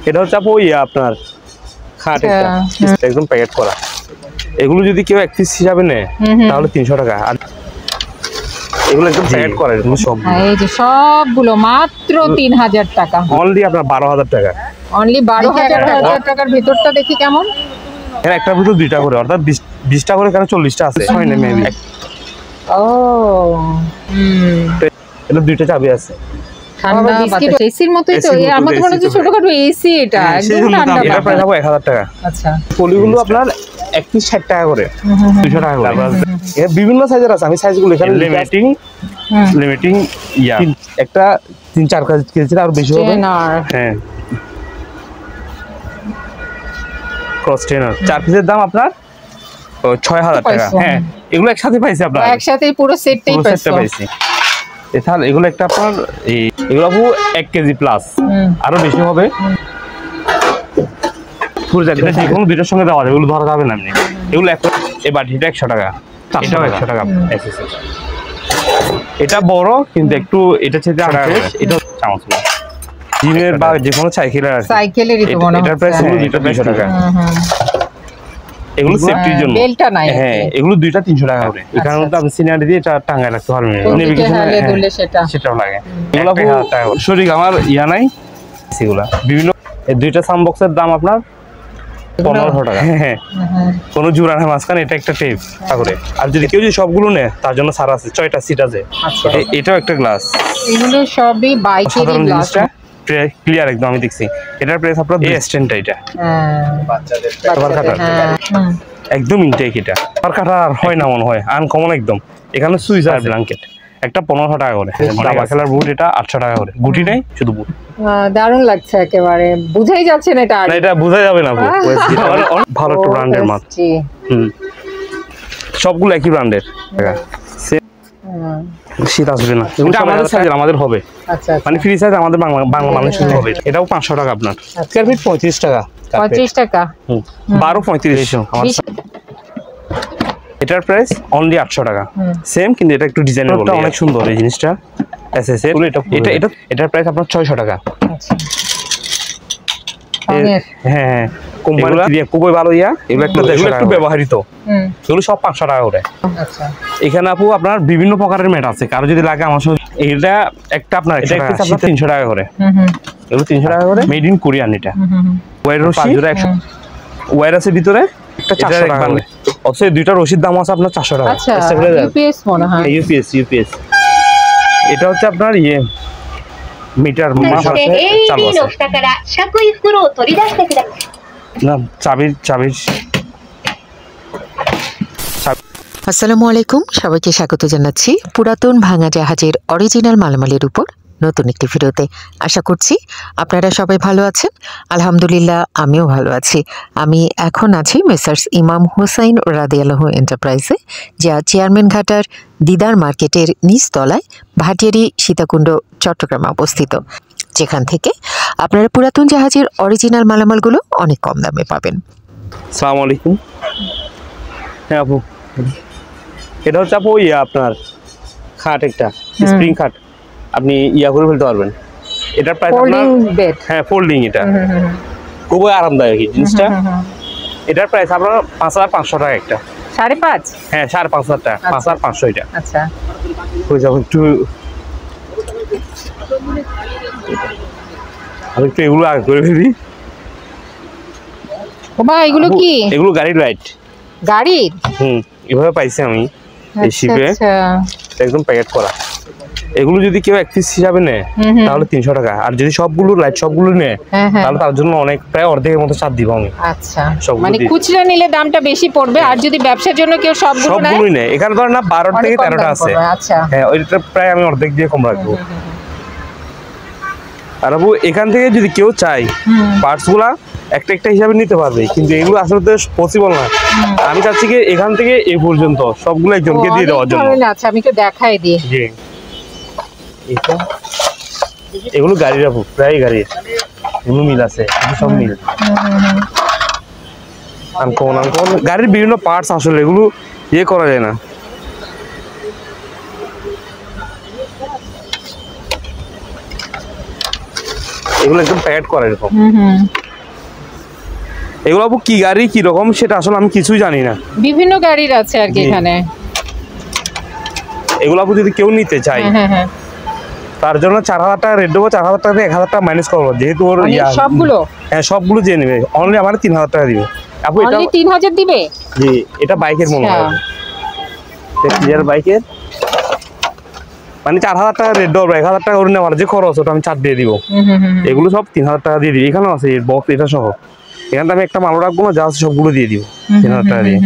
এটা হচ্ছে আপু আপনার খাট একদম প্যাকেট করা। এগুলো যদি কেউ এক পিস হিসাবে নেয় তাহলে 300 টাকা। আর এগুলো একদম প্যাকেট করা, এগুলো সব এই যে সবগুলো মাত্র 3000 টাকা, অনলি আপনার 12000 টাকা। অনলি 12000 টাকার ভিতরটা দেখি কেমন। এর একটা ভিতর 2টা করে, অর্থাৎ 20টা করে, কারণ 40টা আছে, হয় না মেবি। ও এটা 2টা চাবি আছে। ঠান্ডা বাতাস এসির মতোই তো, আমার তো মনে হচ্ছে ছোটখাটো এসি। এটা একদম ঠান্ডা। এটা প্রাইস হবে 1000 টাকা। আচ্ছা, পলিগুলো আপনার এক পিস 60 টাকা করে, 200 টাকা করে। এর বিভিন্ন সাইজের আছে, আমি সাইজগুলো এখানে লিমিটিং ইয়া একটা 3-4 কেজি আর বেশি হবে। হ্যাঁ, ক্রস ট্রেনার 4 পিসের দাম আপনার 6000 টাকা। হ্যাঁ, এগুলো একসাথে পাইছি আপনার, একসাথে পুরো সেটটাই পাইছি। তাহলে এগুলো একটা আপনার এগুলো 1 কেজি প্লাস, আরো বেশি হবে। পুরো জায়গাটা যেকোনো দুইটার সঙ্গে দেওয়া যায়, এগুলো ধরা যাবে না এমনি। এগুলো এই বাটিটা 100 টাকা, এটাও 100 টাকা। এটা বড় কিন্তু একটু, এটা চেয়ে এটা চামচ জিমের বা যে কোনো সাইকেলেরই তো মনে হয়। এটার প্রাইস 200 টাকা। এগুলো সেফটির জন্য, বেলটা নাই। হ্যাঁ, এগুলো 2টা 300 টাকা করে। এখানে তো আপনি সিনিয়র দিয়ে এটা টাঙ্গায় রাখতে পারবেন, নেভিগেশনে দুললে সেটাও লাগে। এগুলো 1000 টাকা। সঠিক আমার ইয়া নাই সেগুলা। বিভিন্ন এই 2টা সাম বক্সের দাম আপনার 1500 টাকা। হ্যাঁ, কোনো জোড়া না মাঝখানে, এটা একটা টেপ করে। আর যদি কেউ সবগুলো নেয় তার জন্য ছাড় আছে, 6টা সিট আছে। এটাও একটা গ্লাস। এগুলো সবই বাইকেরই গ্লাস, ক্লিয়ার একদম। আমি দেখছি এটার প্রাইস আপনার এই স্ট্যান্ডটা, এটা বাচ্চাদের কভার কাটার একদম ইনটেক। এটা কভার কাটার আর হয় না মনে হয়, আনকমন একদম। এখানে সুইচ আর ব্ল্যাঙ্কেট একটা 1500 টাকা করে। দাবা খেলার বুট এটা 800 টাকা করে। গুটি নাই, শুধু বুট। দারুণ লাগছে, একেবারে বুঝাই যাচ্ছে না এটা। না, এটা বোঝা যাবে না। ভালো একটা ব্র্যান্ডের মাল। সবগুলো একই ব্র্যান্ডের। শীত আসবে না, এটা আমাদের সাইজ, আমাদের হবে। আচ্ছা, মানে ফ্রি সাইজ আমাদের বাংলা মানুষের হবে। এটাও 500 টাকা আপনার। স্কয়ার ফিট 35 টাকা। 35 টাকা 12-35 আমার। এটার প্রাইস অনলি 800 টাকা। সেম, কিন্তু এটা একটু ডিজাইনের বলে অনেক সুন্দর এই জিনিসটা। এসএস এর এটার প্রাইস আপনার 600 টাকা। আচ্ছা, হ্যাঁ, কোম্পানি দিয়ে খুবই ভালো ইয়া। এগুলো একটু ব্যবহৃত, এগুলো সব 500 টাকা করে। আচ্ছা, এখানে আপু আপনার বিভিন্ন প্রকারের ম্যাট আছে, কারো যদি লাগে আমার সাথে। এটা একটা আপনার এটা একটা আপনার 300 টাকা করে। এগুলো 300 টাকা করে, মেড ইন কোরিয়ান। এটা ওয়্যার রশি 100, ওয়্যার আছে ভিতরে একটা 400 টাকা করে। অবশ্যই 2টা রশির দাম আছে আপনার 400 টাকা। আচ্ছা, ইউপিএস মনে হয়। ইউপিএস এটা হচ্ছে আপনার মিটার চালু আছে না। চাবির আসসালামু আলাইকুম, সবাইকে স্বাগত জানাচ্ছি পুরাতন ভাঙা জাহাজের অরিজিনাল মালামালের উপর নতুন একটি ভিডিওতে। আশা করছি আপনারা সবাই ভালো আছেন। আলহামদুলিল্লাহ, আমিও ভালো আছি। আমি এখন আছি মেসার্স ইমাম হুসাইন রাদিয়াল্লাহু এন্টারপ্রাইজে, যা চেয়ারম্যান ঘাটার দিদার মার্কেটের নিচতলায় ভাটিয়ারি সীতাকুণ্ড চট্টগ্রামে অবস্থিত, যেখান থেকে আপনারা পুরাতন জাহাজের অরিজিনাল মালামালগুলো অনেক কম দামে পাবেন। আসসালামু আলাইকুম। হ্যাঁ আপু, এটা হচ্ছে আপু আপনার খাট, একটা স্প্রিং খাট। আপনি ইয়া করে ফেলতে পারবেন। এটার প্রাইস আপনার, হ্যাঁ ফোল্ডিং, এটা খুবই আরামদায়ক এই জিনিসটা। এটার প্রাইস আপনার 5500 টাকা একটা। 5.5? হ্যাঁ, 5500 টাকা। 5500 এটা। আচ্ছা, হয়ে যাবে একটু। আমি একটু এগুলো আগে করে ফেলি। ও ভাই, এগুলো কি? এগুলো গাড়ির লাইট। গাড়ির? এভাবে পাইছি আমি এই শিপে, একদম প্যাকেট করা। এগুলো যদি কেউ এক পিস হিসাবে নেয় তাহলে 300 টাকা। আর যদি সবগুলো লাইট সবগুলো নেয় তাহলে তার জন্য অনেক, প্রায় অর্ধেকের মতো ছাড় দিব আমি। আচ্ছা, মানে খুচরা নিলে দামটা বেশি পড়বে, আর যদি ব্যবসার জন্য কেউ সবগুলো নেয়, এখানে ধর না 12 থেকে 13টা আছে। আচ্ছা, হ্যাঁ, ওইটা প্রায় আমি অর্ধেক দিয়ে কম রাখবো। আর আপু এখান থেকে যদি কেউ চায় পার্টসগুলা একটা হিসাবে নিতে পারবে, কিন্তু এগুলো আসলে তো পসিবল না। আমি চাচ্ছি কি এখান থেকে এই পর্যন্ত সবগুলো একজনকে দিয়ে দেওয়ার জন্য। আচ্ছা, আমি একটু দেখাই দিই। জি, এগুলো গাড়ির আপু, প্রায় গাড়ির। এগুলো মিল আছে, সব মিল। আনকমন গাড়ির বিভিন্ন পার্টস, আসলে এগুলো ইয়ে করা যায় না। এগুলো একদম প্যাকেট করা এরকম। এগুলো আপু কি গাড়ি কি রকম সেটা আসলে আমি কিছুই জানি না। বিভিন্ন গাড়ির আছে আর কি এখানে। এগুলো আপু যদি কেউ নিতে চায় তার জন্য 4000 টাকা রেট দেবো, 4000 টাকা 1000 টাকা মাইনাস করবো, যেহেতু ওর সবগুলো। হ্যাঁ সবগুলো যে নেবে অনলি আমার 3000 টাকা দিবে আপু। এটা 3000 দিবে? জি, এটা বাইকের মনে হয়, এটা বাইকের মানে 4000 টাকা রেট দেবো, 1000 টাকা ওর নেওয়ার যে খরচ ওটা আমি 4 দিয়ে দিব। এগুলো সব 3000 টাকা দিয়ে দিই। এখানেও আছে বক্স, এটা সহ। এখানে আমি একটা মাল রাখবো না, যা আছে সবগুলো দিয়ে দিব 3000 টাকা দিয়ে।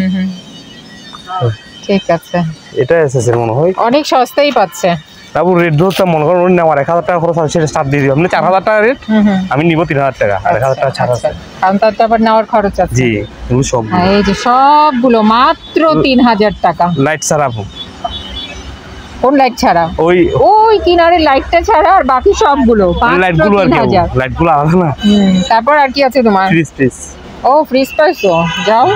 ঠিক আছে, এটা এসএস এর মনে হয় অনেক সস্তাই পাচ্ছে। তারপর রেট ধরতে মনে করেন ওর নেওয়ার 1000 টাকা খরচ আছে, সেটা 4 দিয়ে দিব। আপনি 4000 টাকা রেট, আমি নিব 3000 টাকা, আর 1000 টাকা ছাড় আছে, কারণ তার তো আবার নেওয়ার খরচ আছে। জি, এগুলো সব এই যে সবগুলো মাত্র 3000 টাকা। লাইট ছাড়া আপু। কোন লাইট ছাড়া? ওই কিনারে লাইটটা ছাড়া, আর বাকি সবগুলো লাইটগুলো আর কি, লাইটগুলো আলাদা না। তারপর আর কি আছে তোমার? ফ্রিজ। ও ফ্রিজ পাইছো, যাও।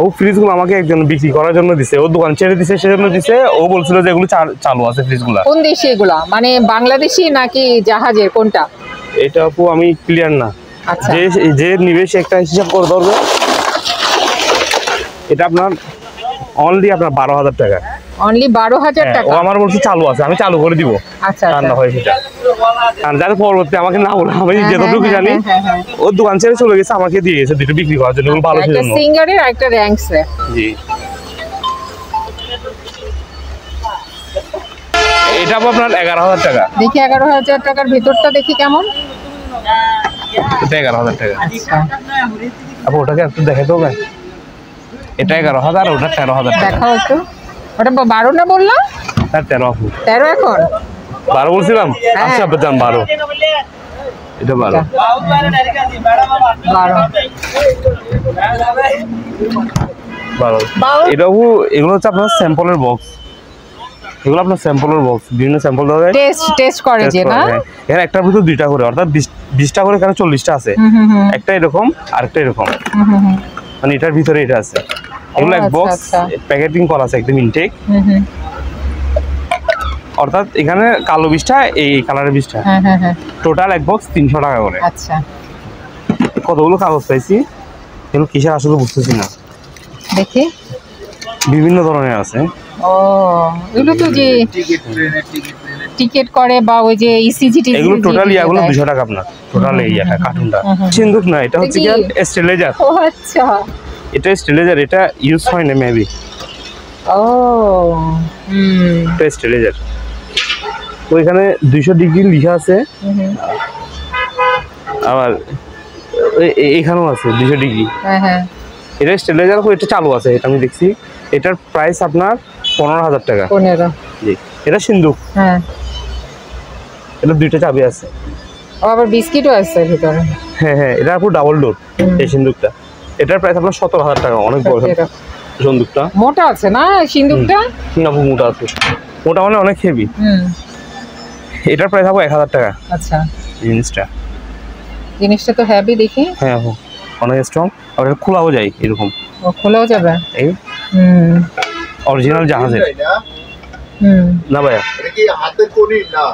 ও ফ্রিজগুলো আমাকে একজন বিক্রি করার জন্য দিছে, ও দোকান ছেড়ে দিছে, সেজন্য দিছে। ও বলছিল যে এগুলো চালু আছে ফ্রিজগুলো। কোন দেশি এগুলা, মানে বাংলাদেশি নাকি জাহাজের, কোনটা? এটা আপু আমি ক্লিয়ার না। আচ্ছা, যে নিবে সে একটা হিসাব করে ধরবে। এটা আপনার অনলি আপনার 12000 টাকা। অনলি 12000 টাকা? ও আমার বলছে চালু আছে, আমি চালু করে দিব। আচ্ছা, রান্না হয় সেটা। আর যাতে পরবর্তী আমাকে না বলে, আমি যতটুকু জানি ওর দোকান ছেড়ে চলে গেছে, আমাকে দিয়ে গেছে দুটো বিক্রি করার জন্য, ভালো ছিল। একটা সিঙ্গারের আর একটা র‍্যাঙ্কসে। জি, এটা আপনার 11000 টাকা। দেখি 11000 টাকার ভিতরটা দেখি কেমন। এটা 11000 টাকা। আচ্ছা, আপু ওটাকে একটু দেখাতে হবে। এটা 11000, ওটা 13000 টাকা। দেখাও একটু। ওটা 12 না বললাম? তার 13 আপু। 13 এখন? 12 বলছিলাম। আচ্ছা বেজান 12। এটা 12। এটা এগুলো হচ্ছে আপনার স্যাম্পলের বক্স। এগুলো আপনার স্যাম্পলের বক্স, বিভিন্ন স্যাম্পল দেওয়া যায়, টেস্ট করে যে না। এখানে একটার ভিতর 2টা করে, অর্থাৎ 20টা করে, এখানে 40টা আছে। একটা এরকম আর একটা এরকম, মানে এটার ভিতরে এটা আছে। এগুলো এক বক্স প্যাকেটিং করা আছে একদম ইনটেক। অর্থাৎ এখানে কালো 20টা, এই কালারের 20টা, টোটাল এক বক্স 300 টাকা করে। আচ্ছা, কতগুলো কাগজ পাইছি, এগুলো কিসের আসলে বুঝতেছি না। দেখি, বিভিন্ন ধরনের আছে। ও এগুলো তো যে টিকেট করে বা ওই যে ইসিজি টিকেট, এগুলো টোটাল ইয়াগুলো 200 টাকা আপনার, টোটাল এই ইয়াটা কার্টুনটা। সিন্দুক না, এটা হচ্ছে কি স্টেলাইজার। ও আচ্ছা, এটা স্টেলাইজার, এটা ইউজ হয় না মেবি। ও এটা স্টেলাইজার। ওইখানে 200 ডিগ্রি লেখা আছে, আবার এইখানেও আছে 200 ডিগ্রি। এটা স্টেলাইজার, এটা চালু আছে, এটা আমি দেখছি। এটার প্রাইস আপনার 15000 টাকা। 15? জি, এটা সিন্দুক। হ্যাঁ, এটা 2টা চাবি আছে, আবার বিস্কিটও আছে ভিতরে। হ্যাঁ, এটা আপু ডাবল ডোর এই সিন্দুকটা। এটার প্রাইস আপনার 17000 টাকা। অনেক বড় সিন্দুকটা, মোটা আছে না সিন্দুকটা? না আপু মোটা আছে, মোটা মানে অনেক হেভি। এটার প্রাইস আপু 1000 টাকা। আচ্ছা, জিনিসটা তো হেভি দেখি। হ্যাঁ আপু অনেক স্ট্রং, আর এটা খোলাও যায় এরকম। ও খোলাও যাবে? এই অরিজিনাল জাহাজের। না ভাইয়া, এটা কি হাতে কোনি না?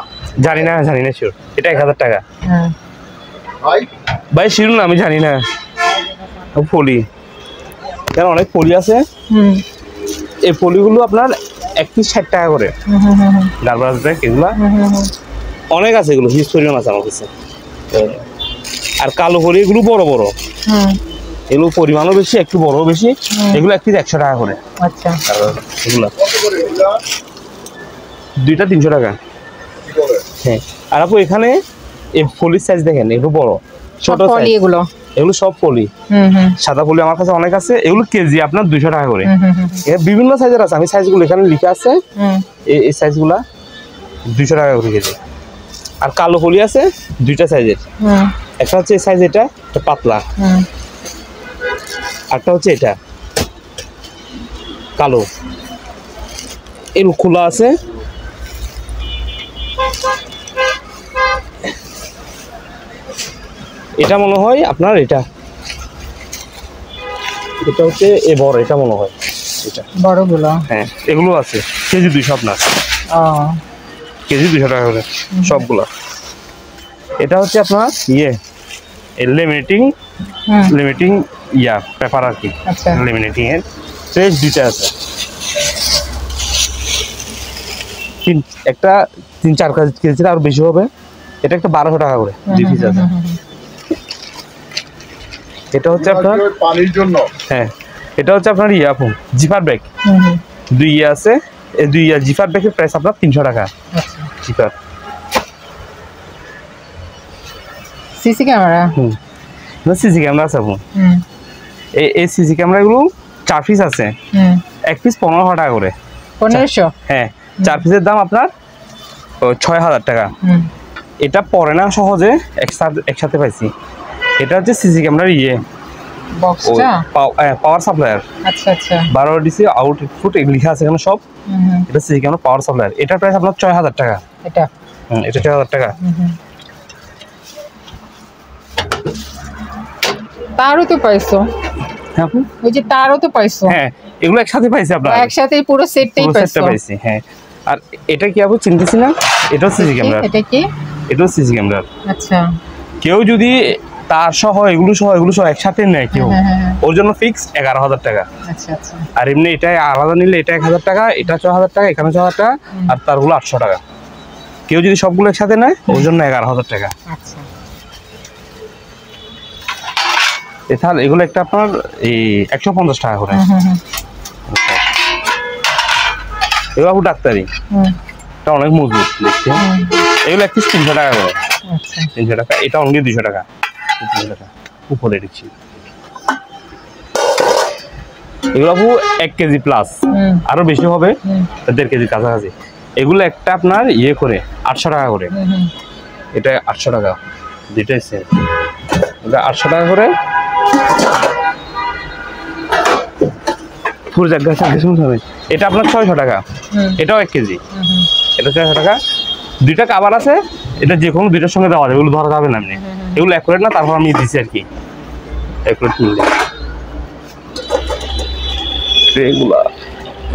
জানি না শিওর। এটা 1000 টাকা। হ্যাঁ ভাই শিওর না, আমি জানি না। পলি, এখানে অনেক পলি আছে। এই পলিগুলো আপনার 1 পিস 60 টাকা করে। গার্বাজ ব্যাগ এগুলা অনেক আছে, এগুলো হিস্টোরিয়ান আছে আমার কাছে। আর কালো পলি এগুলো বড় বড়, এগুলো পরিমাণও বেশি, একটু বড় বেশি। এগুলো 1 পিস 100 টাকা করে। আচ্ছা, এগুলা 2টা 300 টাকা। হ্যাঁ, আর আপু এখানে এই পলির সাইজ দেখেন, এগুলো বড় ছোট সাইজ। এগুলো সব পলি, সাদা পলি আমার কাছে অনেক আছে। এগুলো কেজি আপনার 200 টাকা করে। বিভিন্ন সাইজের আছে, আমি সাইজগুলো এখানে লিখে আছে। এই সাইজগুলা 200 টাকা করে কেজি। আর কালো পলি আছে 2টা সাইজের, একটা হচ্ছে এই সাইজ, এটা পাতলা, একটা হচ্ছে এটা কালো। এগুলো খোলা আছে। এটা মনে হয় আপনার, এটা হচ্ছে এ বড়, এটা মনে হয় এটা বড়গুলো। হ্যাঁ, এগুলো আছে কেজি 200 আপনার। কেজি 200 টাকা করে সবগুলা। এটা হচ্ছে আপনার লিমিটিং পেপার আর কি। আচ্ছা লিমিনেটিং এর ট্রেস দুইটা আছে, একটা 3-4 কেজি আর বেশি হবে। এটা একটা 1200 টাকা করে 2 পিস আছে। এটা হচ্ছে আপনার পানির জন্য। হ্যাঁ, এটা হচ্ছে আপনার আপু জিপার ব্যাগ 2 আছে। এই 2 জিপার ব্যাগের প্রাইস আপনার 300 টাকা। আচ্ছা zipper CC camera CC camera আছে আপু। এই সিসি ক্যামেরাগুলো 4 পিস আছে, 1 পিস 1500 টাকা করে। 1500? হ্যাঁ, 4 পিসের দাম আপনার 6000 টাকা। এটা পরে না সহজে একসাথে পাইছি। এটা হচ্ছে সিসি ক্যামেরার বক্সটা পাওয়ার সাপ্লায়ার। আচ্ছা আচ্ছা 12 ডিসি আউটপুট লেখা আছে এখানে সব। এটা সিসি ক্যামেরা পাওয়ার সাপ্লায়ার। এটার প্রাইস আপনার 6000 টাকা। এটা এটা 6000 টাকা। তারও তো পাইছো? হ্যাঁ আপু, ওই যে তারও তো পাইছো? হ্যাঁ, এগুলো একসাথে পাইছি আপনার। একসাথে পুরো সেটটাই পাইছি। হ্যাঁ, আর এটা কি আপু চিনতেছি না? এটাও সিসি ক্যামেরা। এটা কি? এটাও সিসি ক্যামেরা। আচ্ছা, কেউ যদি তার সহ এগুলো সহ একসাথে নেয় কেউ, ওর জন্য ফিক্স 11000 টাকা। আচ্ছা আচ্ছা। আর এমনি এটা আলাদা নিলে এটা 1000 টাকা, এটা 6000 টাকা, এখানে 6000 টাকা, আর তারগুলো 800 টাকা। কেউ যদি সবগুলো একসাথে নেয় ওর জন্য 11000 টাকা। আচ্ছা, তাহলে এগুলো একটা আপনার এই 150 টাকা করে। এগুলো আপু ডাক্তারি, এটা অনেক মজবুত দেখতে। এগুলো এক পিস 300 টাকা করে। 300 টাকা। এটা অনলি 200 টাকা। 200 টাকা উপরে দিচ্ছি। এগুলো আপু 1 কেজি প্লাস, আরো বেশি হবে, 1.5 কেজি কাছাকাছি। এগুলো একটা আপনার করে 800 টাকা করে। এটা 800 টাকা, দুইটাই সেম। এটা 800 টাকা করে। এটা আপনার 600 টাকা। এটাও 1 কেজি। এটা 600 টাকা। 2টা কাভার আছে, এটা যে কোনো 2টার সঙ্গে দেওয়া যাবে, এগুলো ধরা যাবে না এমনি। এগুলো অ্যাকুরেট না, তারপর আমি দিচ্ছি আর কি অ্যাকুরেট মিলে।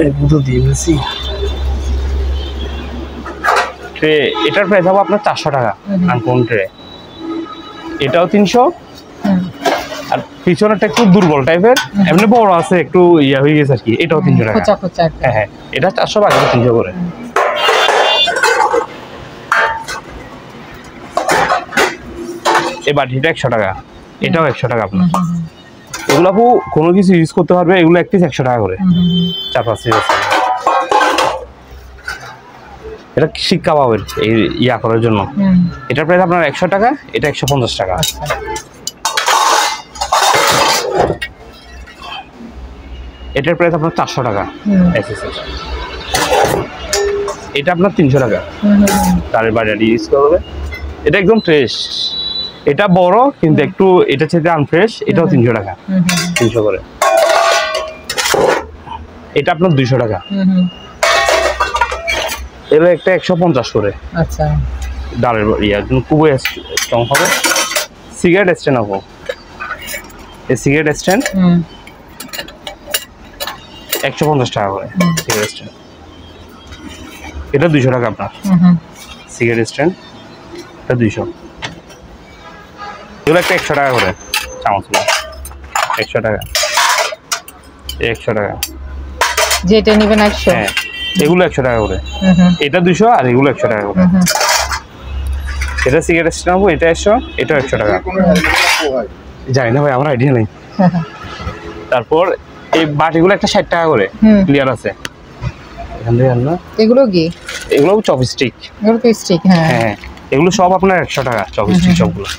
এগুলো দিয়ে দিয়েছি। ট্রে এটার প্রাইস হবে আপনার 400 টাকা আনকোন ট্রে। এটাও 300। আর পিছনেরটা একটু দুর্বল টাইপের, এমনি বড় আছে একটু হয়ে গেছে আর কি। এটাও 300 টাকা। হ্যাঁ হ্যাঁ, এটা 400 টাকা, 300 করে। এই বাটিটা 100 টাকা, এটাও 100 টাকা আপনার। এগুলো আপু কোনো কিছু ইউজ করতে পারবে। এগুলো এক পিস 100 টাকা করে, 4-5 পিস আছে। এটা শিক্ষা পাবেন এই করার জন্য। এটার প্রাইস আপনার 100 টাকা, এটা 150 টাকা। এটার প্রাইস আপনার 400 টাকা। এটা আপনার 300 টাকা। তারের বাড়ি ইউজ করবে। এটা একদম ফ্রেশ। এটা বড় কিন্তু একটু এটা চেয়ে আনফ্রেশ। এটাও 300 টাকা, 300 করে। এটা আপনার 200 টাকা। এটা একটা 150 করে। আচ্ছা, ডালের খুবই স্ট্রং হবে। সিগারেট স্ট্যান্ড আপু, এই সিগারেট স্ট্যান্ড 150 টাকা করে। সিগারেট স্ট্যান্ড এটা 200 টাকা আপনার। সিগারেট স্ট্যান্ড এটা 200। এগুলো একটা 100 টাকা করে চামচগুলো। 100 টাকা, 100 টাকা। যেটা নেবেন 100। হ্যাঁ, এগুলো 100 টাকা করে। এটা 200 আর এগুলো 100 টাকা করে। এটা সিগারেট স্ট্যান্ড, এটা 100, এটা 100 টাকা। জানি না ভাই, আমার আইডিয়া নেই। তারপর এই বাটিগুলো একটা 60 টাকা করে ক্লিয়ার আছে। এখান থেকে আননা এগুলো কি? এগুলো চপস্টিক। এগুলো তো স্টিক। হ্যাঁ, এগুলো সব আপনার 100 টাকা চপস্টিক সবগুলো।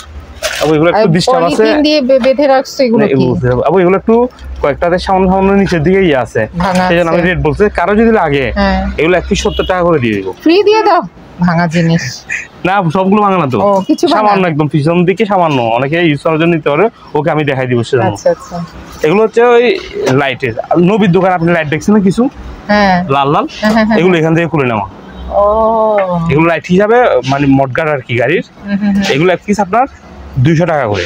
আবু এগুলো একটু ডিস্টার্ব আছে। পলিথিন দিয়ে বেঁধে রাখছো এগুলো কি? আবু এগুলো একটু কয়েকটাতে সামান্য নিচের দিকে আছে, সেজন্য আমি রেট বলছি। কারো যদি লাগে এগুলো 170 টাকা করে দিয়ে দিব। ফ্রি দিয়ে দাও ভাঙা জিনিস? না, সবগুলো ভাঙা না তো, সামান্য একদম পিছন দিকে সামান্য। অনেকে ইউজ করার জন্য নিতে পারে, ওকে আমি দেখাই দিব সেজন্য। আচ্ছা আচ্ছা। এগুলো হচ্ছে ওই লাইটের নবীর দোকান, আপনি লাইট দেখছেন না কিছু লাল লাল, এগুলো এখান থেকে খুলে নেওয়া। এগুলো লাইট হিসাবে মানে মডগার্ড আর কি গাড়ির। এগুলো এক পিস আপনার 200 টাকা করে,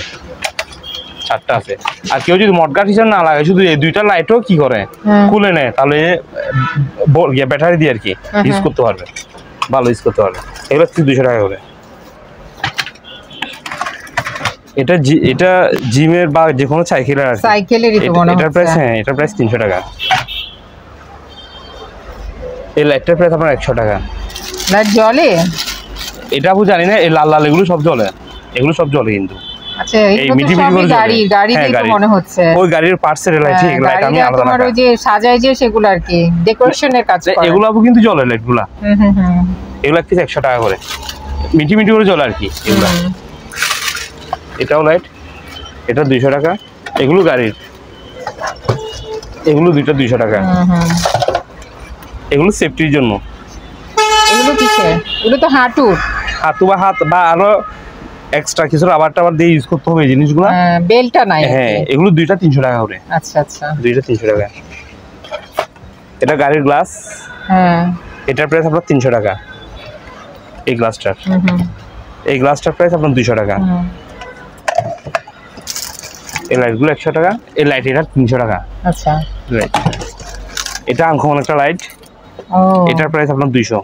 4টা আছে। আর কেউ যদি মডগার্ড হিসাবে না লাগে, শুধু এই 2টা লাইটও কি করে খুলে নেয়, তাহলে ব্যাটারি দিয়ে আর কি ইউজ করতে পারবে, ভালো ইউজ করতে পারবে। এগুলো 200 টাকা করে। এটা জিমের বা যে কোনো সাইকেলের আছে, সাইকেলেরই তো মনে এটার প্রাইস, হচ্ছে। হ্যাঁ এটার প্রাইস 300 টাকা। এই লাইটটার প্রাইস আপনার 100 টাকা। লাইট জ্বলে? এটা আপু জানি না, এই লাল লাল এগুলো সব জ্বলে, এগুলো সব জ্বলে কিন্তু। আচ্ছা, এই এগুলো তো মিটি মিটি সবই করে জ্বলে। গাড়িতেই হ্যাঁ, তো গাড়ি। মনে হচ্ছে। ওই গাড়ির পার্টসের লাইট, হ্যাঁ, এগুলো আমি গাড়িটা আলাদা তোমার টাকা। ওই যে সাজায় যে সেগুলো আর কি ডেকোরেশনের কাজ করে। এগুলো আপু কিন্তু জ্বলে লাইটগুলা, হুম। এগুলো একটু 100 টাকা করে মিটি মিটি করে জ্বলে আর কি এগুলা। এটাও লাইট, এটা 200 টাকা। এগুলো গাড়ির, এগুলো দুইটা 200 টাকা। এগুলো সেফটির জন্য। এগুলো কিসের? এগুলো তো হাঁটুর। হাত বা আরো এক্সট্রা কিছু রাবার টাবার দিয়ে ইউজ করতে হবে এই জিনিসগুলো। বেলটা নাই? হ্যাঁ, এগুলো দুইটা 300 টাকা করে। আচ্ছা, দুইটা 300 টাকা। এটা গাড়ির গ্লাস, হ্যাঁ এটার প্রাইস আপনার 300 টাকা। এই গ্লাসটার, এই গ্লাসটার প্রাইস আপনার 200 টাকা। এই লাইটগুলো 100 টাকা। এই লাইট এটা 300 টাকা। আচ্ছা, লাইট এটা আনকমন একটা লাইট, এটার প্রাইস আপনার 200।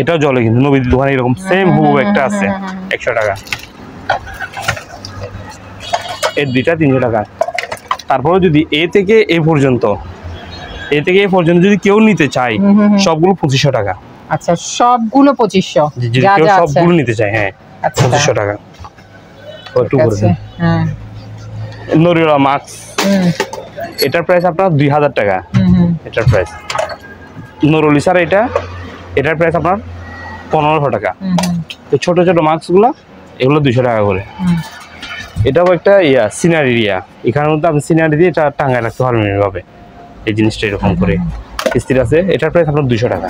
এটাও জ্বলে কিন্তু নবীর দোকানে এরকম সেম হুবহু একটা আছে, 100 টাকা। এর দুইটা 300 টাকা। তারপরে যদি এ থেকে এ পর্যন্ত যদি কেউ নিতে চায়, সবগুলো 2500 টাকা। আচ্ছা, সবগুলো 2500? যদি কেউ সবগুলো নিতে চায়, হ্যাঁ 2500 টাকা। একটু করে দিন। নরিওলা মাস্ক, এটার প্রাইস আপনার 2000 টাকা। এটার প্রাইস নরলিসার, এটার প্রাইস আপনার 1500 টাকা। তো ছোট ছোট মাস্কগুলো এগুলো 200 টাকা করে। এটাও একটা সিনারি এখানের মধ্যে আপনি সিনারি দিয়ে এটা টাঙ্গায় রাখতে পারবেন এইভাবে। এই জিনিসটা এরকম করে স্থির আছে, এটার প্রাইস আপনার 200 টাকা।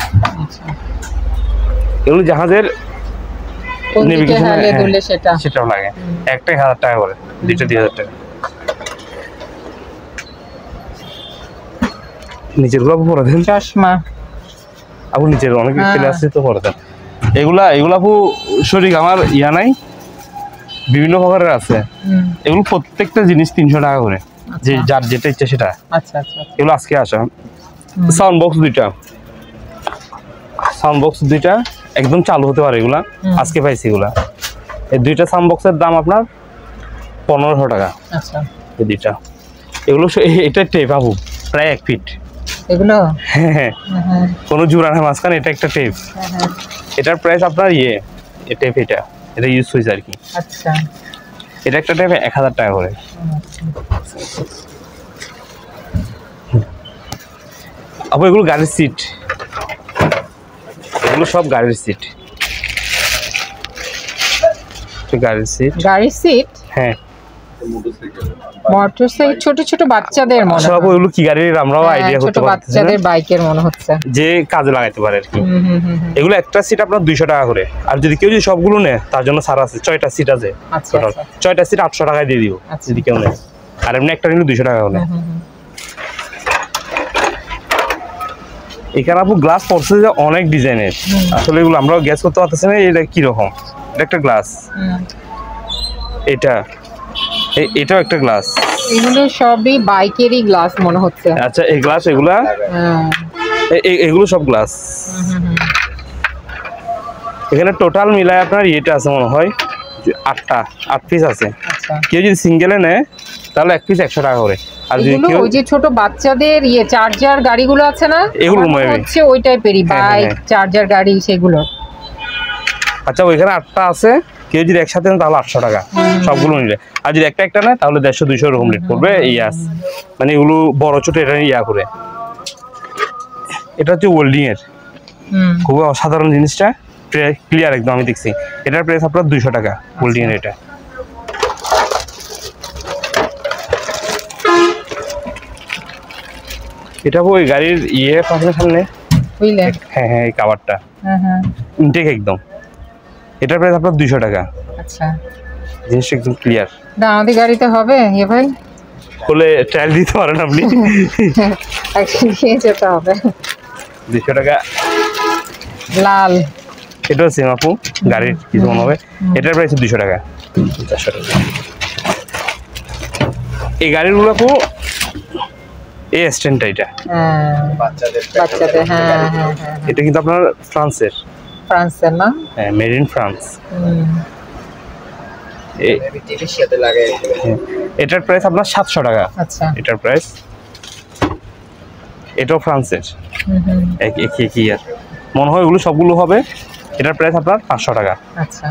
এগুলো জাহাজের সেটাও লাগে, একটাই 1000 টাকা করে, দুইটা 2000 টাকা। নিচের গুলো পরে দেন, চশমা আপু নিচের অনেক ফেলে আসছে তো পরে দেন। এগুলা আপু শরীর আমার নাই, বিভিন্ন প্রকারের আছে। এগুলো প্রত্যেকটা জিনিস 300 টাকা করে, যে যার যেটা ইচ্ছে সেটা। আচ্ছা, এগুলো আজকে আসা। সাউন্ড বক্স দুইটা একদম চালু হতে পারে, এগুলা আজকে পাইছি। এগুলা এই দুইটা সাউন্ড বক্সের দাম আপনার 1500 টাকা। আচ্ছা, এই দুইটা। এগুলো এটা টেপ আপু, প্রায় 1 ফিট এগুলো। হ্যাঁ, কোনো জোড়া না মাঝখানে, এটা একটা টেপ। এটার প্রাইস আপনার টেপ এটা ইউজ হয়েছে আর কি। আচ্ছা, এটা একটা টেপ 1000 টাকা করে। আপু এগুলো গাড়ির সিট, এগুলো সব গাড়ির সিট। গাড়ির সিট, হ্যাঁ মোটরসাইকেল, ছোট ছোট বাচ্চাদের মনে হয়। সব ওগুলো কি গাড়ির আমরাও আইডিয়া করতে ছোট পারতেছি না, বাচ্চাদের বাইকের মনে হচ্ছে, যে কাজে লাগাইতে পারে আর কি। এগুলো একটা সিট আপনার 200 টাকা করে। আর যদি কেউ সবগুলো নেয় তার জন্য ছাড় আছে। 6টা সিট আছে, 6টা সিট 800 টাকায় দিয়ে দিব যদি কেউ নেয়। আর এমনি একটা নিলে 200 টাকা করে। এখানে আপু গ্লাস পড়ছে যে অনেক ডিজাইনের, আসলে এগুলো আমরাও গ্যাস করতে পারতেছি না এটা কিরকম। এটা একটা গ্লাস, এটাও একটা গ্লাস। এগুলো সবই বাইকেরই গ্লাস মনে হচ্ছে। আচ্ছা, এই গ্লাস এগুলো সব গ্লাস। এখানে টোটাল মিলায় আপনার আছে মনে হয় 8 পিস আছে। কেউ যদি সিঙ্গেলে নেয় তাহলে 1 পিস 100 টাকা করে। আর যদি কেউ ওই যে ছোট বাচ্চাদের চার্জার গাড়িগুলো আছে না, এগুলো হচ্ছে ওই টাইপেরই বাইক চার্জার গাড়ি সেগুলো। আচ্ছা, ওইখানে 8টা আছে, কেউ যদি একসাথে নেয় তাহলে 800 টাকা সবগুলো নিলে। আর যদি একটা নেয় তাহলে 150-200 এরকম রেট পড়বে। মানে এগুলো বড় ছোট এটা করে। এটা হচ্ছে ওয়েল্ডিং এর, খুবই অসাধারণ জিনিসটা, ক্লিয়ার একদম আমি দেখছি। এটার প্রাইস আপনার 200 টাকা ওয়েল্ডিং এর। এটা ওই গাড়ির পাশের সামনে, হ্যাঁ এই কভারটা ইনটেক একদম। এটার প্রাইস আপনার 200 টাকা। আচ্ছা, জিনিসটা একদম ক্লিয়ার। আমাদের গাড়িতে হবে ভাই, হলে ট্রায়াল দিতে পারেন আপনি। যেতে হবে 200 টাকা। লাল, এটাও সেম আপু, গাড়ির কিছু মনে হবে। এটার প্রাইস 200 টাকা। 400 টাকা। এই গাড়িগুলো আপু এই স্ট্যান্ডটা, এটা বাচ্চাদের, হ্যাঁ। এটা কিন্তু আপনার ফ্রান্সের না, হ্যাঁ, মেড ইন ফ্রান্স। টিভির সাথে লাগাই। এটার প্রাইস আপনার 700 টাকা। আচ্ছা এটার প্রাইস, এটাও ফ্রান্সের, কি আর মনে হয় এগুলো সবগুলো হবে। এটার প্রাইস আপনার 500 টাকা। আচ্ছা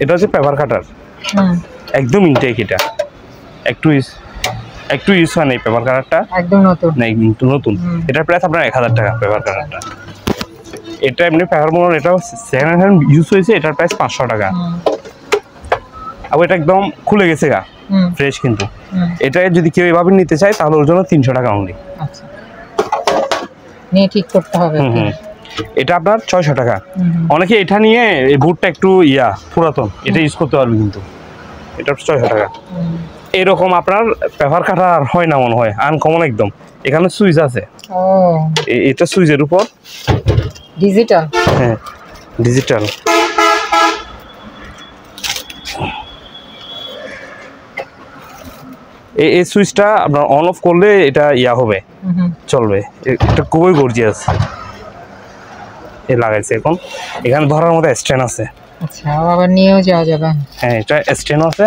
এটা হচ্ছে পেপার কাটার, একদম ইনটেক। এটা একটু ইউজ হয় না এই পেপার কাটারটা, একদম নতুন না একদম নতুন। এটার প্রাইস আপনার 1000 টাকা পেপার কাটারটা। এটা এমনি পেপার মোড়, এটাও সেকেন্ড হ্যান্ড ইউজ হয়েছে। এটার প্রাইস 500 টাকা। আর এটা একদম খুলে গেছে গা, ফ্রেশ। কিন্তু এটা যদি কেউ এভাবে নিতে চায় তাহলে ওর জন্য 300 টাকা অনলি। আচ্ছা নিয়ে ঠিক করতে হবে। এটা আপনার 600 টাকা। অনেকে এটা নিয়ে এই বুটটা একটু পুরাতন, এটা ইউজ করতে পারবে, কিন্তু এটা 600 টাকা। এরকম আপনার পেপার কাটার আর হয় না মনে হয়, আনকমন একদম। এখানে সুইচ আছে, এটা সুইচের উপর ডিজিটাল। হ্যাঁ ডিজিটাল। এই সুইচটা আপনার অন অফ করলে এটা হবে, চলবে। এটা খুবই গর্জিয়াস। লাগাইছে এখন, এখানে ধরার মতো স্ট্যান্ড আছে। আচ্ছা আবার নিয়েও যাওয়া যাবে। হ্যাঁ এটা স্ট্যান্ড আছে,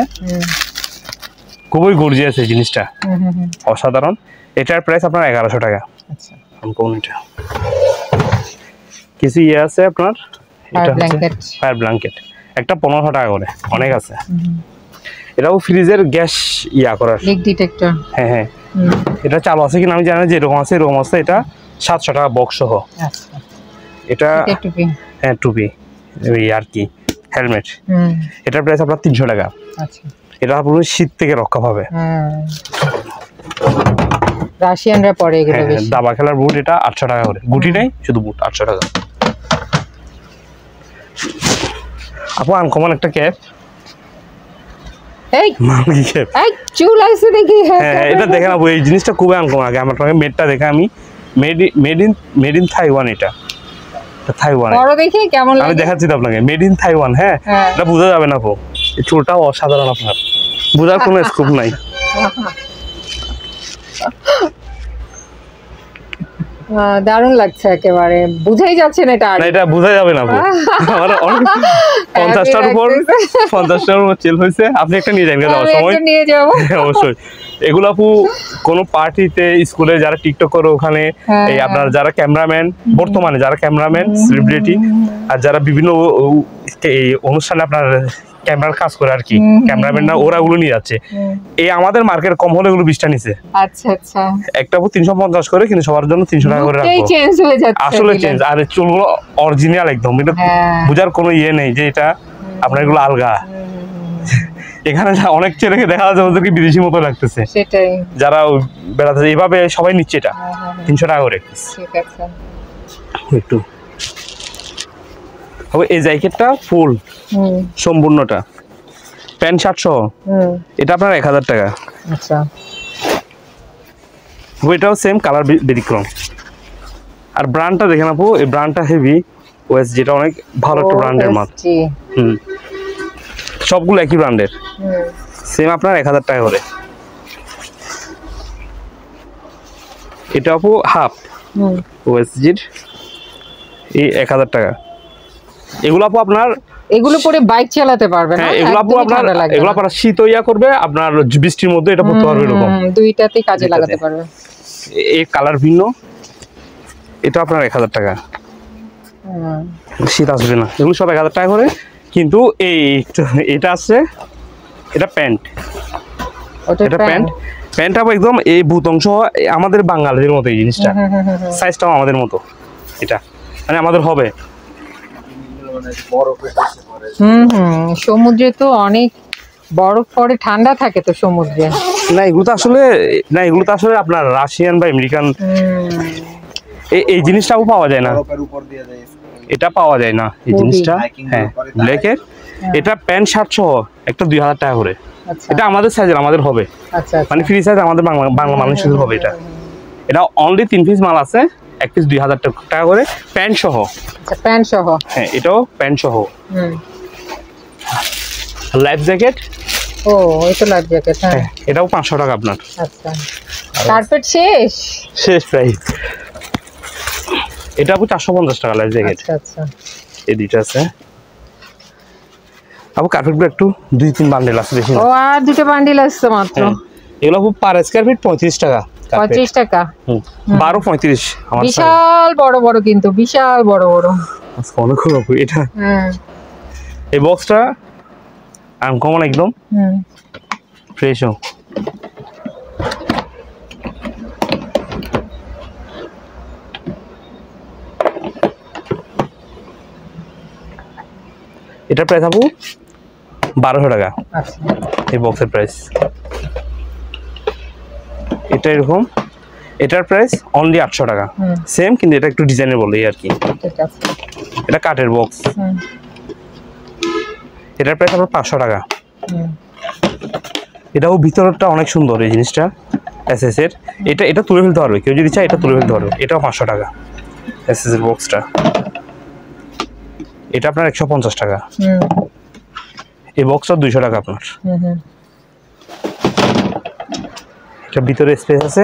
খুবই গর্জিয়াস এই জিনিসটা, অসাধারণ। এটার প্রাইস আপনার 1100 টাকা। আচ্ছা কোন এটা কিছু আছে আপনার, এটা ফায়ার ব্ল্যাঙ্কেট, একটা 1500 টাকা করে, অনেক আছে। এটাও ফ্রিজের গ্যাস করার লিক ডিটেক্টর। হ্যাঁ হ্যাঁ, এটা চালু আছে কিনা আমি জানি না, যেরকম আছে এরকম আছে। এটা 700 টাকা বক্স সহ। আচ্ছা এটা হ্যাঁ টুপি আর কি হেলমেট। এটার প্রাইস আপনার 300 টাকা। আচ্ছা এটা আপনার শীত থেকে রক্ষা পাবে। রাশিয়ানরা পরে এগুলো বেশি। দাবা খেলার বুট, এটা 800 টাকা করে। গুটি নাই, শুধু বুট 800 টাকা। আপু আনকমন একটা ক্যাপ, এই মাঙ্গি ক্যাপ, এই চুল আছে দেখি। হ্যাঁ এটা দেখেন আপু, এই জিনিসটা খুবই আনকমন। আগে আমার মেডটা দেখে আমি মেড ইন থাইওয়ান। এটা থাইওয়ান, বড় দেখি কেমন লাগে, আমি দেখাচ্ছি তো আপনাকে। Made in Taiwan. হ্যাঁ এটা বোঝা যাবে না আপু, এই চুলটাও অসাধারণ, আপনার বোঝার কোনো স্কোপ নাই। দারুণ লাগছে, একেবারে বুঝাই যাচ্ছে না এটা। না এটা বোঝা যাবে না আপু, আমার অনেক 50টার উপর সেল হয়েছে। আপনি একটা নিয়ে যান, যাওয়ার সময় নিয়ে যাবো অবশ্যই। এগুলো আপু কোনো পার্টিতে, স্কুলে যারা টিকটক করে ওখানে, এই আপনার যারা ক্যামেরাম্যান, বর্তমানে যারা ক্যামেরাম্যান সেলিব্রিটি, আর যারা বিভিন্ন এই অনুষ্ঠানে আপনার ক্যামেরার কাজ করে আর কি, ক্যামেরাম্যানরা ওরা ওগুলো নিয়ে যাচ্ছে। এই আমাদের মার্কেট কম হলে এগুলো 20টা নিচে। আচ্ছা আচ্ছা, একটা 350 করে, কিন্তু সবার জন্য 300 টাকা করে রাখবো। চেঞ্জ হয়ে যাচ্ছে আসলে চেঞ্জ। আর চুলগুলো অরিজিনাল একদম, এটা বোঝার কোনো নেই যে এটা আপনার এগুলো আলগা। এখানে অনেক ছেলেকে দেখা যাচ্ছে ওদেরকে বিদেশি মতো লাগতেছে, সেটাই যারা বেড়াতে এইভাবে সবাই নিচ্ছে। এটা 300 টাকা করে। ঠিক আছে একটু হবে এই জ্যাকেটটা ফুল সম্পূর্ণটা, প্যান্ট শার্ট সহ, এটা আপনার 1000 টাকা। আচ্ছা এটাও সেম কালার ব্যতিক্রম। আর ব্র্যান্ডটা দেখেন আপু, এই ব্র্যান্ডটা হেভি ওয়েস, যেটা অনেক ভালো একটা ব্র্যান্ডের মাল। সবগুলো একই ব্র্যান্ডের, সেম আপনার 1000 টাকা করে। এটা আপু হাফ ওয়েসজির, এই 1000 টাকা। এগুলো আপু আপনার, এগুলো পরে বাইক চালাতে পারবে না। হ্যাঁ এগুলো আপু আপনার, এগুলো আপনার শীত করবে, আপনার বৃষ্টির মধ্যে এটা পড়তে পারবে, এরকম দুইটাতেই কাজে লাগাতে পারবে। এই কালার ভিন্ন, এটা আপনার 1000 টাকা। শীত আসবে না, এগুলো সব 1000 টাকা করে। কিন্তু এটা আছে, এটা প্যান্ট, এটা প্যান্ট। প্যান্টটা একদম এই বুত অংশ আমাদের বাঙালিদের মতো, এই জিনিসটা সাইজটাও আমাদের মতো। এটা মানে আমাদের হবে। সমুদ্রে তো অনেক বরফ পড়ে, ঠান্ডা থাকে তো সমুদ্রে। না এগুলো তো আসলে আপনার রাশিয়ান বা আমেরিকান, এই জিনিসটাও পাওয়া যায় না, এটা পাওয়া যায় না এই জিনিসটা। হ্যাঁ ব্ল্যাকের, এটা প্যান্ট শার্ট সহ একটা 2000 টাকা করে। এটা আমাদের সাইজের, আমাদের হবে, মানে ফ্রি সাইজ, আমাদের বাংলা মানুষের হবে। এটা অনলি 3 পিস মাল আছে, এক পিস 2000 টাকা করে, প্যান্ট সহ। প্যান্ট সহ, হ্যাঁ এটাও প্যান্ট সহ। লাইফ জ্যাকেট, ও এটা লাইফ জ্যাকেট, হ্যাঁ এটাও 500 টাকা আপনার। আচ্ছা কার্পেট শেষ প্রাইস। এটা আপু 450 টাকা লাইফ জ্যাকেট। আচ্ছা আচ্ছা, এই দুইটা আছে আপু। কার্পেটগুলো একটু 2-3 বান্ডেল আছে বেশি। ও আর দুটো বান্ডিল আছে মাত্র। এগুলো আপু পার স্কয়ার ফিট 35 টাকা। 35 টাকা। 12-35 আমার বিশাল বড় বড়, কিন্তু বিশাল বড় বড়। আচ্ছা অনেক খুব আপু এটা। এই বক্সটা আনকমন একদম ফ্রেশ। এটার প্রাইস আপু 1200 টাকা। আচ্ছা, এই বক্সের প্রাইস এটা এরকম। এটার প্রাইস অনলি 800 টাকা। সেম, কিন্তু এটা একটু ডিজাইনের বলে আর কি। ঠিক আছে। এটা কাঠের বক্স। এটার প্রাইস আপনার 500 টাকা। এটাও ভিতরটা অনেক সুন্দর এই জিনিসটা এসএস এর। এটা তুলে ফেলতে পারবে কেউ যদি চায়, এটা তুলে ফেলতে পারবে। এটাও 500 টাকা এসএস এর বক্সটা। এটা আপনার 150 টাকা। এই বক্সটা 200 টাকা আপনার। এটা ভিতরে স্পেস আছে,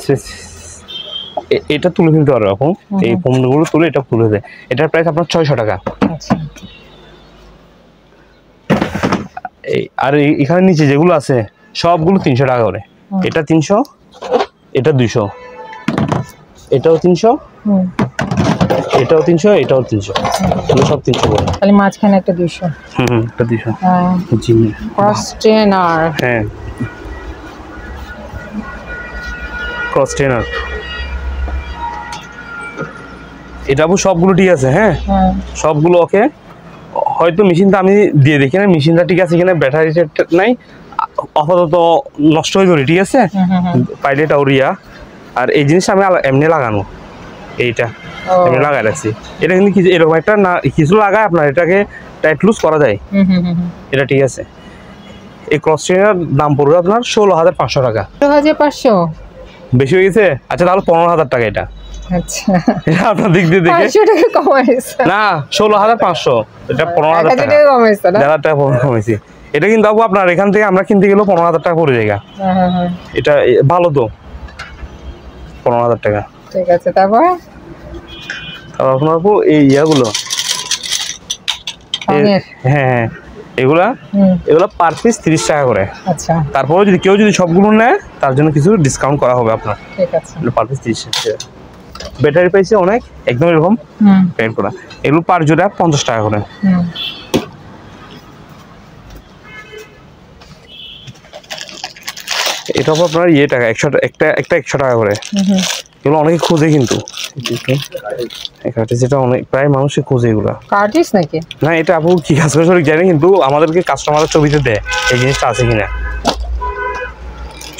স্পেস এটা তুলে ফেলতে পারবে আপু। এই ফোমগুলো তুলে এটা তুলে দেয়। এটার প্রাইস আপনার 600 টাকা। আচ্ছা, আর এখানে নিচে যেগুলো আছে সবগুলো 300 টাকা করে। এটা 300, এটা 200, এটাও 300, এটাও 300, এটাও 300, এগুলো সব 300 করে। তাহলে মাঝখানে একটা 200। এটা 200। জি ক্রস ট্রেনার। হ্যাঁ, ক্রস ট্রেনার। এটা আপু সবগুলো ঠিক আছে। হ্যাঁ, সবগুলো ওকে। হয়তো মেশিনটা আমি দিয়ে দেখি না, মেশিনটা ঠিক আছে কিনা, ব্যাটারি নাই আপাতত নষ্ট হয়ে যাবে। ঠিক আছে, পাইলে এটা ওরিয়া। আর এই জিনিসটা আমি এমনি লাগানো, এইটা এমনি লাগাই রাখছি। এটা কিন্তু এরকম একটা না কিছু লাগায় আপনার এটাকে টাইট লুজ করা যায়। এটা ঠিক আছে। এই ক্রস ট্রেনার দাম পড়বে আপনার 16,500 টাকা। 16,500 বেশি হয়ে গেছে? আচ্ছা তাহলে 15,000 টাকা এটা। আচ্ছা, এটা আপনার দিক দিয়ে দেখে 500 টাকা কমাইছে না, 16,500 এটা 15,000 টাকা কমাইছে না, 1,000 টাকা কমাইছি। এটা কিন্তু আপু আপনার এখান থেকে আমরা কিনতে গেলেও 15,000 টাকা পড়ে যায়। এটা ভালো তো, 15,000 টাকা। ঠিক আছে। তারপর আপনার আপু এই ইয়াগুলো, হ্যাঁ এগুলা পার পিস 30 টাকা করে। আচ্ছা, তারপরে যদি কেউ যদি সবগুলো নেয় তার জন্য কিছু ডিসকাউন্ট করা হবে আপনার। ঠিক আছে। পার পিস 30 টাকা। ব্যাটারি পাইছে অনেক একদম এরকম প্যান্ট করা। এগুলো পার জোড়া 50 টাকা করে। এটা আপনার ইয়ে টাকা 100 একটা 100 টাকা করে। এগুলো অনেকে খোঁজে কিন্তু যেটা অনেক প্রায় মানুষই খোঁজে এগুলা। কার্টিস নাকি? না, এটা আপু কি কাজ করে সঠিক জানি, কিন্তু আমাদেরকে কাস্টমারের ছবিতে দেয় এই জিনিসটা আছে কিনা।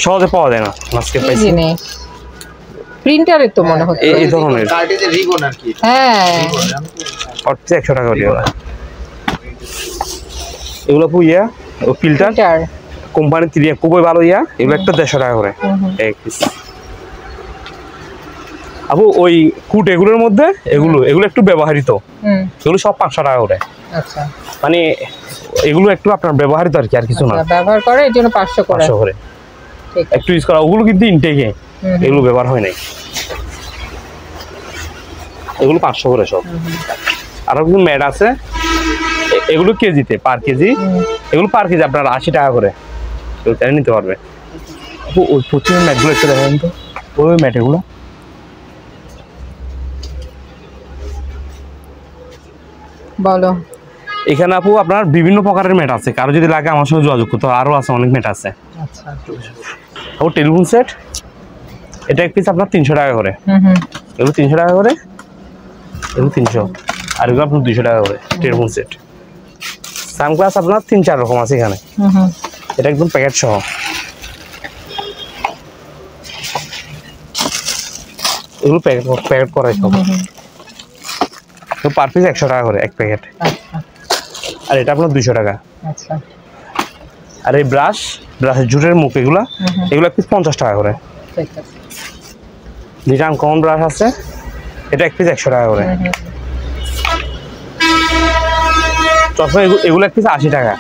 সহজে পাওয়া যায় না। আজকে পাইছি প্রিন্টারের তো মনে হচ্ছে এই ধরনের কার্টিজের রিবন আর কি। হ্যাঁ, 100 টাকা করে। এগুলো আপু ইয়া ও ফিল্টার কোম্পানি দিয়ে খুবই ভালো ইয়া। এগুলো একটা 150 টাকা করে এক পিস। আপু ওই কুট এগুলোর মধ্যে এগুলো একটু ব্যবহৃত, এগুলো সব 500 টাকা করে। আচ্ছা, মানে এগুলো একটু আপনার ব্যবহৃত আর কি, আর কিছু না। ব্যবহার করে এর জন্য 500 করে। ঠিক, একটু ইউজ করা। ওগুলো কিন্তু ইনটেকে, এগুলো ব্যবহার হয় নাই। এগুলো 500 করে সব। আরো কিছু ম্যাট আছে, এগুলো কেজিতে, পার কেজি। এগুলো পার কেজি আপনার 80 টাকা করে। কেউ চাইলে নিতে পারবে। ওই পশ্চিমের ম্যাটগুলো একটু দেখেন তো, ওই ম্যাট এগুলো। বলো। এখানে আপু আপনার বিভিন্ন প্রকারের ম্যাট আছে, কারো যদি লাগে আমার সঙ্গে যোগাযোগ করতে। আরো আছে অনেক ম্যাট আছে। আচ্ছা, ও টেলিফোন সেট, এটা এক পিস আপনার 300 টাকা করে। এগুলো 300 টাকা করে, এগুলো 300, আর এগুলো আপনার 200 টাকা করে টেলিফোন সেট। সানগ্লাস আপনার 3-4 রকম আছে এখানে। এটা একদম প্যাকেট সহ। এগুলো প্যাকেট করাই সব। পার পিস 100 টাকা করে এক প্যাকেট। আর এটা আপনার 200 টাকা। আচ্ছা, আর এই ব্রাশের জুটের মুখ এগুলো এক পিস 50 টাকা করে। ঠিক আছে। যেটা আনকমন ব্রাশ আছে এটা এক পিস 100 টাকা করে। চশমা এগুলো এক পিস 80 টাকা।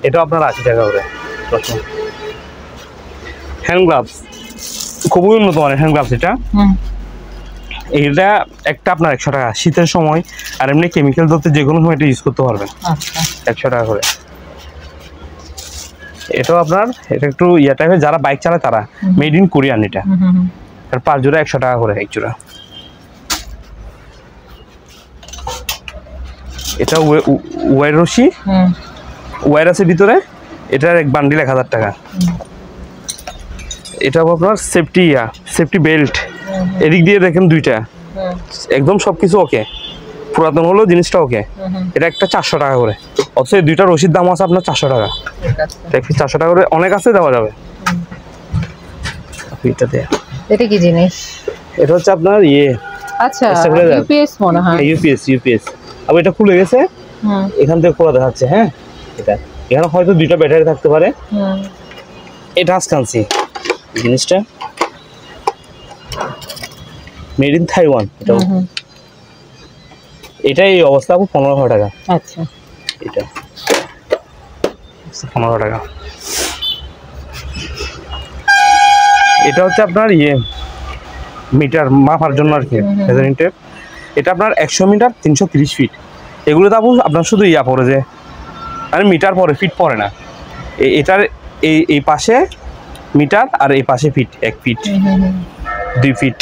এটাও আপনার 80 টাকা করে চশমা। হ্যান্ড গ্লাভস খুবই উন্নত মানের হ্যান্ড গ্লাভস এটা। এটা একটা আপনার 100 টাকা শীতের সময়, আর এমনি কেমিক্যাল ধরতে যে কোনো সময় এটা ইউজ করতে পারবেন। আচ্ছা 100 টাকা করে। এটাও আপনার এটা একটু ইয়া টাইপের, যারা বাইক চালায় তারা, মেড ইন কোরিয়ান এটা। আর 5 জোড়া 100 টাকা করে 1 জোড়া। এটা ওয়ার রশি, ওয়ার আছে ভিতরে, এটার এক বান্ডিল 1000 টাকা। এটাও আপনার সেফটি বেল্ট, এদিক দিয়ে দেখেন দুইটা, একদম সবকিছু ওকে, পুরাতন হলো জিনিসটা ওকে। এটা একটা 400 টাকা করে, অথচ এই দুইটা রশির দাম আছে আপনার 400 টাকা। 400 টাকা করে অনেক আছে, দেওয়া যাবে। এটা কি জিনিস? এটা হচ্ছে আপনার আচ্ছা ইউপিএস মনে হয়। ইউপিএস। আবার এটা খুলে গেছে, এখান থেকে খোলা দেখাচ্ছে। হ্যাঁ, এটা এখানে হয়তো দুইটা ব্যাটারি থাকতে পারে। এটা আজকানছি জিনিসটা মেড ইন থাইওয়ান। এটা এই অবস্থা 1500 টাকা। আচ্ছা, এটা 1500 টাকা। এটা হচ্ছে আপনার মিটার মাপার জন্য আর কি, মেজারিং টেপ। এটা আপনার 100 মিটার 330 ফিট। এগুলো তো আপনার শুধু পড়ে যে মানে মিটার পরে, ফিট পড়ে না। এটার এই পাশে মিটার আর এই পাশে ফিট, 1 ফিট 2 ফিট।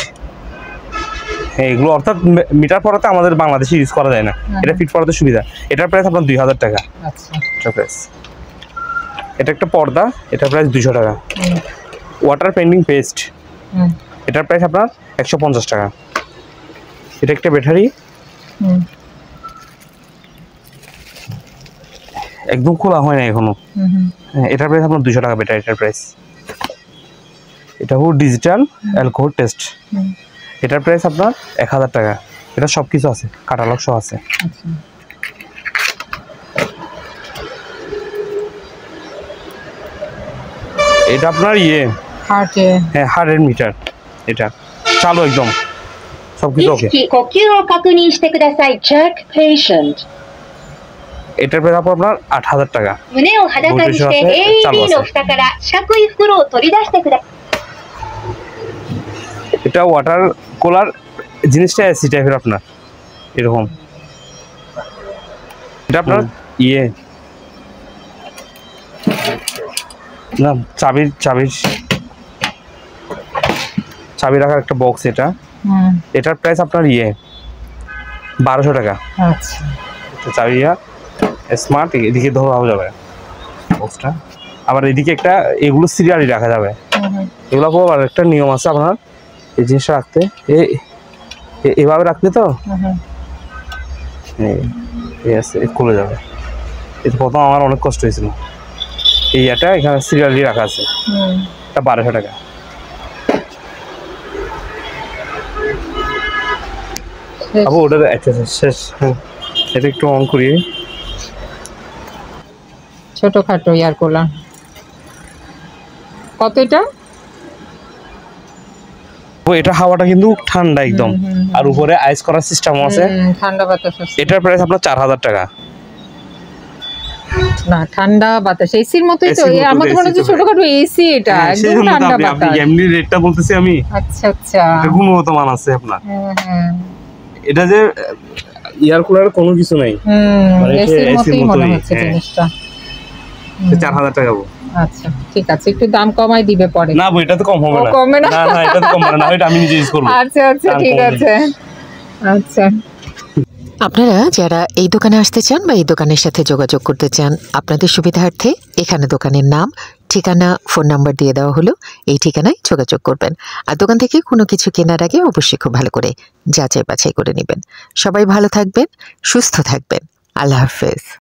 হ্যাঁ, এগুলো অর্থাৎ মিটার পড়াতে আমাদের বাংলাদেশে ইউজ করা যায় না, এটা ফিট পড়াতে সুবিধা। এটার প্রাইস আপনার 2000 টাকা। আচ্ছা প্রাইস। এটা একটা পর্দা, এটার প্রাইস 200 টাকা। ওয়াটার পেন্টিং পেস্ট, এটার প্রাইস আপনার 150 টাকা। এটা একটা ব্যাটারি, একদম খোলা হয় না এখনো। এটার প্রাইস আপনার 200 টাকা ব্যাটারিটার প্রাইস। এটা হলো ডিজিটাল অ্যালকোহল টেস্ট, এটার প্রাইস আপনার 1000 টাকা। এটা সব কিছু আছে, কাটালগ সহ আছে। এটা আপনার হ্যাঁ হার্টের মিটার, এটা চালু একদম সবকিছু ওকে। এটার প্রাইস আপনার 8000 টাকা। এটা ওয়াটার কুলার জিনিসটা এসি টাইপের আপনার এরকম। এটা আপনার না চাবি রাখার একটা বক্স। এটার প্রাইস আপনার 1200 টাকা। আচ্ছা, চাবি স্মার্ট, এদিকে ধরা যাবে বক্সটা। আবার এদিকে একটা এগুলো সিরিয়ালি রাখা যাবে। এগুলো আবার একটা নিয়ম আছে আপনার এই জিনিসটা রাখতে, এভাবে রাখলে তো খুলে যাবে। এটা প্রথম আমার অনেক কষ্ট হয়েছিল। এইটা এখানে সিরিয়ালি রাখা আছে, এটা 1200 টাকা। আবু ওটা শেষ। হ্যাঁ, এটা একটু অন করি। ছোটখাটো এয়ার কুলার কত এটা? এটা হাওয়াটা কিন্তু ঠান্ডা একদম, আর উপরে আইস করার সিস্টেম আছে, ঠান্ডা বাতাস আছে। এটার প্রাইস আপনার 4000 টাকা। না, ঠান্ডা বাতাস এসির মতই তো। আমার তো মনে হচ্ছে ছোটখাটো এসি, এটা একদম ঠান্ডা বাতাস। এমনি রেটটা বলতেছি আমি। আচ্ছা আচ্ছা, এটা গুণগত মান আছে আপনার। এটা যে এয়ার কুলার কোনো কিছু নাই, মানে এসির মতই মনে হচ্ছে জিনিসটা। 4000 টাকা। আচ্ছা ঠিক আছে, একটু দাম কমাই দিবে পরে। না বই, এটা তো কম হবে না। কমবে না? না এটা তো কম হবে না, এটা আমি নিজে ইউজ করব। আচ্ছা আচ্ছা ঠিক আছে। আচ্ছা, আপনারা যারা এই দোকানে আসতে চান বা এই দোকানের সাথে যোগাযোগ করতে চান, আপনাদের সুবিধার্থে এখানে দোকানের নাম, ঠিকানা, ফোন নাম্বার দিয়ে দেওয়া হলো। এই ঠিকানায় যোগাযোগ করবেন। আর দোকান থেকে কোনো কিছু কেনার আগে অবশ্যই খুব ভালো করে যাচাই বাছাই করে নেবেন। সবাই ভালো থাকবেন, সুস্থ থাকবেন। আল্লাহ হাফেজ।